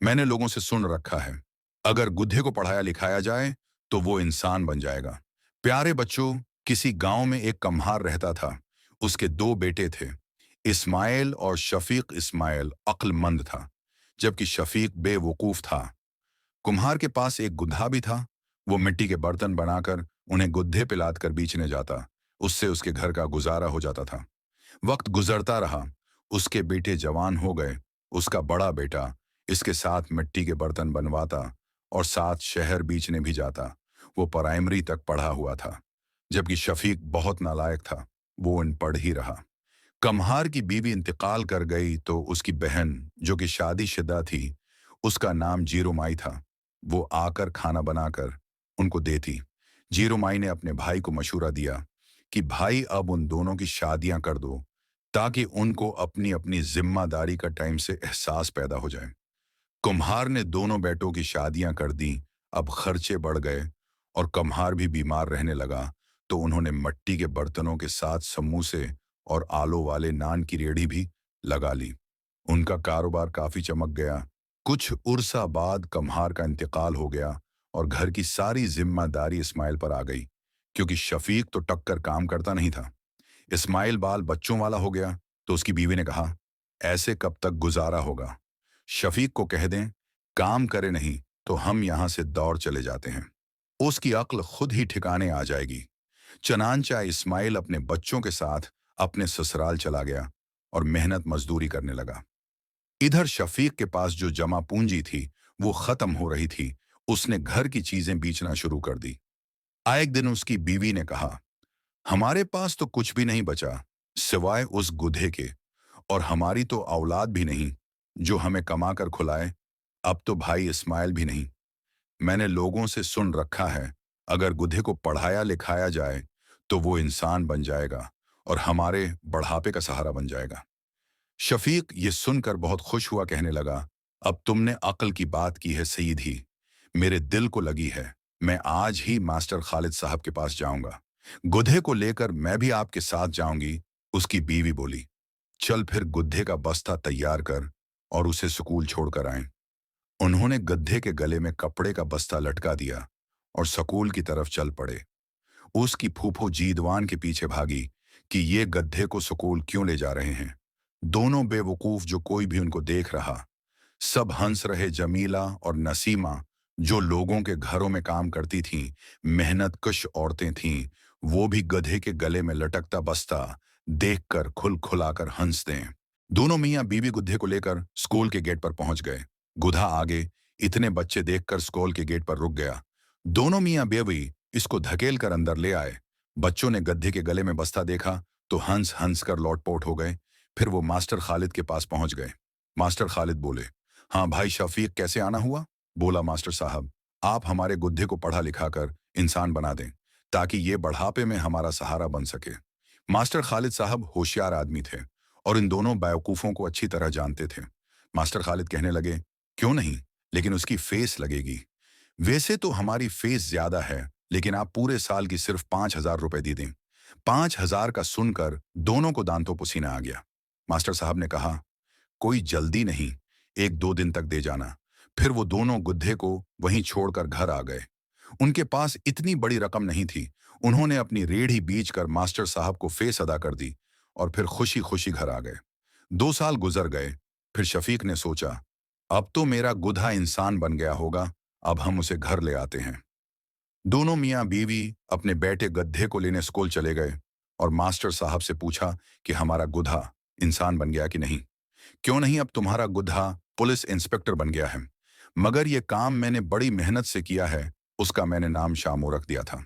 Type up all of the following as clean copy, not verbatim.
मैंने लोगों से सुन रखा है, अगर गुद्धे को पढ़ाया लिखाया जाए तो वो इंसान बन जाएगा। प्यारे बच्चों, किसी गांव में एक कम्हार रहता था। उसके दो बेटे थे, इस्माइल और शफीक। इस्माइल अक्लमंद था, जबकि शफीक बेवकूफ था। कुम्हार के पास एक गुद्धा भी था। वो मिट्टी के बर्तन बनाकर उन्हें गुद्धे पिलाद कर बेचने जाता। उससे उसके घर का गुजारा हो जाता था। वक्त गुजरता रहा, उसके बेटे जवान हो गए। उसका बड़ा बेटा इसके साथ मिट्टी के बर्तन बनवाता और साथ शहर बेचने भी जाता। वो प्राइमरी तक पढ़ा हुआ था, जबकि शफीक बहुत नालायक था। वो अनपढ़ ही रहा। कम्हार की बीवी इंतकाल कर गई तो उसकी बहन, जो कि शादीशुदा थी, उसका नाम जीरो माई था, वो आकर खाना बनाकर उनको देती। जीरो माई ने अपने भाई को मशूरा दिया कि भाई अब उन दोनों की शादियां कर दो, ताकि उनको अपनी अपनी जिम्मेदारी का टाइम से एहसास पैदा हो जाए। कुम्हार ने दोनों बेटों की शादियां कर दी। अब खर्चे बढ़ गए और कुम्हार भी बीमार रहने लगा, तो उन्होंने मिट्टी के बर्तनों के साथ समोसे और आलू वाले नान की रेहड़ी भी लगा ली। उनका कारोबार काफी चमक गया। कुछ उर्सा बाद कम्हार का इंतकाल हो गया और घर की सारी जिम्मेदारी इस्माइल पर आ गई, क्योंकि शफीक तो टक्कर काम करता नहीं था। इस्माइल बाल बच्चों वाला हो गया, तो उसकी बीवी ने कहा, ऐसे कब तक गुजारा होगा। शफीक को कह दें काम करे नहीं तो हम यहां से दौड़ चले जाते हैं। उसकी अक्ल खुद ही ठिकाने आ जाएगी। चनांचा इस्माइल अपने बच्चों के साथ अपने ससुराल चला गया और मेहनत मजदूरी करने लगा। इधर शफीक के पास जो जमा पूंजी थी वो खत्म हो रही थी। उसने घर की चीजें बेचना शुरू कर दी। एक दिन उसकी बीवी ने कहा, हमारे पास तो कुछ भी नहीं बचा सिवाय उस गुधे के, और हमारी तो औलाद भी नहीं जो हमें कमा कर खुलाए। अब तो भाई इस्माइल भी नहीं। मैंने लोगों से सुन रखा है, अगर गुधे को पढ़ाया लिखाया जाए तो वो इंसान बन जाएगा और हमारे बढ़ापे का सहारा बन जाएगा। शफीक ये सुनकर बहुत खुश हुआ, कहने लगा, अब तुमने अक्ल की बात की है सईद ही, मेरे दिल को लगी है। मैं आज ही मास्टर खालिद साहब के पास जाऊंगा। गुधे को लेकर मैं भी आपके साथ जाऊंगी। उसकी बीवी बोली, चल फिर गुद्धे का बस्ता तैयार कर और उसे स्कूल छोड़कर आए। उन्होंने गधे के गले में कपड़े का बस्ता लटका दिया और स्कूल की तरफ चल पड़े। उसकी फूफो जीदवान के पीछे भागी कि ये गधे को स्कूल क्यों ले जा रहे हैं। दोनों बेवकूफ, जो कोई भी उनको देख रहा। सब हंस रहे। जमीला और नसीमा, जो लोगों के घरों में काम करती थीं, मेहनत कश औरतें थीं, वो भी गधे के गले में लटकता बस्ता देखकर खुल खुलाकर हंस दें। दोनों मियां बीवी गुद्धे को लेकर स्कूल के गेट पर पहुंच गए। गुधा आगे इतने बच्चे देखकर स्कूल के गेट पर रुक गया। दोनों मियां बीवी इसको धकेल कर अंदर ले आए। बच्चों ने गधे के गले में बस्ता देखा तो हंस हंस कर लौटपोट हो गए। फिर वो मास्टर खालिद के पास पहुंच गए। मास्टर खालिद बोले, हाँ भाई शफीक, कैसे आना हुआ? बोला, मास्टर साहब, आप हमारे गुद्धे को पढ़ा लिखा कर इंसान बना दें, ताकि ये बढ़ापे में हमारा सहारा बन सके। मास्टर खालिद साहब होशियार आदमी थे और इन दोनों बेवकूफों को अच्छी तरह जानते थे। मास्टर खालिद कहने लगे, क्यों नहीं, लेकिन उसकी फीस लगेगी। वैसे तो हमारी फीस ज्यादा है, लेकिन आप पूरे साल की सिर्फ 5,000 रुपए दे दें। 5,000 का सुनकर दोनों को दांतों पसीना आ गया। मास्टर साहब ने कहा, कोई जल्दी नहीं, 1-2 दिन तक दे जाना। फिर वो दोनों गुद्धे को वहीं छोड़कर घर आ गए। उनके पास इतनी बड़ी रकम नहीं थी। उन्होंने अपनी रेढ़ी बेचकर मास्टर साहब को फीस अदा कर दी और फिर खुशी खुशी घर आ गए। 2 साल गुजर गए। फिर शफीक ने सोचा, अब तो मेरा गुधा इंसान बन गया होगा, अब हम उसे घर ले आते हैं। दोनों मियाँ बीवी अपने बेटे गधे को लेने स्कूल चले गए और मास्टर साहब से पूछा कि हमारा गुधा इंसान बन गया कि नहीं। क्यों नहीं, अब तुम्हारा गुधा पुलिस इंस्पेक्टर बन गया है। मगर ये काम मैंने बड़ी मेहनत से किया है, उसका मैंने नाम शामू रख दिया था।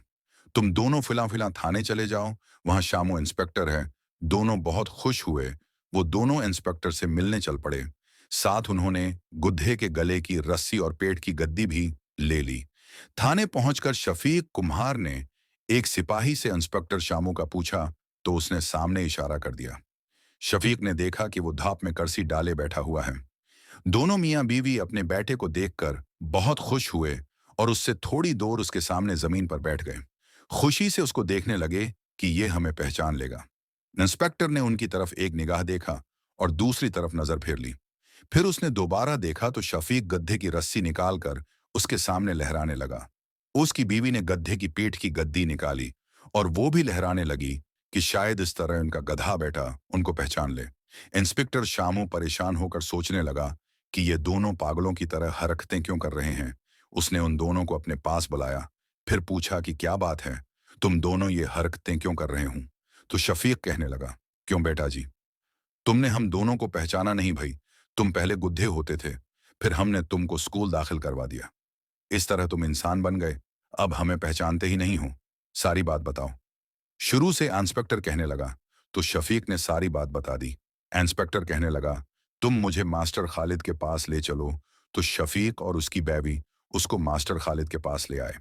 तुम दोनों फिला फिला थाने चले जाओ, वहां शामू इंस्पेक्टर है। दोनों बहुत खुश हुए। वो दोनों इंस्पेक्टर से मिलने चल पड़े। साथ उन्होंने गुद्धे के गले की रस्सी और पेट की गद्दी भी ले ली। थाने पहुंचकर शफीक कुम्हार ने एक सिपाही से इंस्पेक्टर शामू का पूछा तो उसने सामने इशारा कर दिया। शफीक ने देखा कि वो धाप में कर्सी डाले बैठा हुआ है। दोनों मियां बीवी अपने बेटे को देखकर बहुत खुश हुए और उससे थोड़ी दूर उसके सामने जमीन पर बैठ गए। खुशी से उसको देखने लगे कि ये हमें पहचान लेगा। इंस्पेक्टर ने उनकी तरफ एक निगाह देखा और दूसरी तरफ नजर फेर ली। फिर उसने दोबारा देखा तो शफीक गड्ढे की रस्सी निकालकर उसके सामने लहराने लगा। उसकी बीवी ने गड्ढे की पीठ की गद्दी निकाली और वो भी लहराने लगी कि शायद इस तरह उनका गधा बेटा उनको पहचान ले। इंस्पेक्टर शामू परेशान होकर सोचने लगा कि ये दोनों पागलों की तरह हरकतें क्यों कर रहे हैं। उसने उन दोनों को अपने पास बुलाया, फिर पूछा कि क्या बात है, तुम दोनों ये हरकतें क्यों कर रहे हो। तो शफीक कहने लगा, क्यों बेटा जी, तुमने हम दोनों को पहचाना नहीं भाई। तुम पहले गुद्धे होते थे, फिर हमने तुमको स्कूल दाखिल करवा दिया, इस तरह तुम इंसान बन गए, अब हमें पहचानते ही नहीं हो। सारी बात बताओ। शुरू से इंस्पेक्टर कहने लगा, तो शफीक ने सारी बात बता दी। इंस्पेक्टर कहने लगा, तुम मुझे मास्टर खालिद के पास ले चलो। तो शफीक और उसकी बेबी उसको मास्टर खालिद के पास ले आए।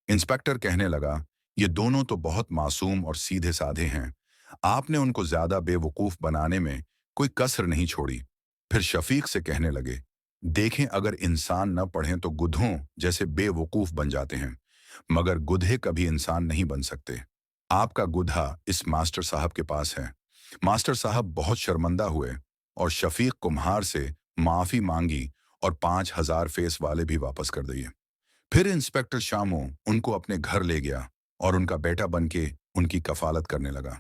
इंस्पेक्टर कहने लगा, ये दोनों तो बहुत मासूम और सीधे साधे हैं, आपने उनको ज्यादा बेवकूफ बनाने में कोई कसर नहीं छोड़ी। फिर शफीक से कहने लगे, देखें अगर इंसान न पढ़ें तो गुधों जैसे बेवकूफ बन जाते हैं, मगर गुधे कभी इंसान नहीं बन सकते। आपका गुधा इस मास्टर साहब के पास है। मास्टर साहब बहुत शर्मिंदा हुए और शफीक कुम्हार से माफी मांगी और 5,000 फेस वाले भी वापस कर दिए। फिर इंस्पेक्टर शामू उनको अपने घर ले गया और उनका बेटा बन के उनकी कफालत करने लगा।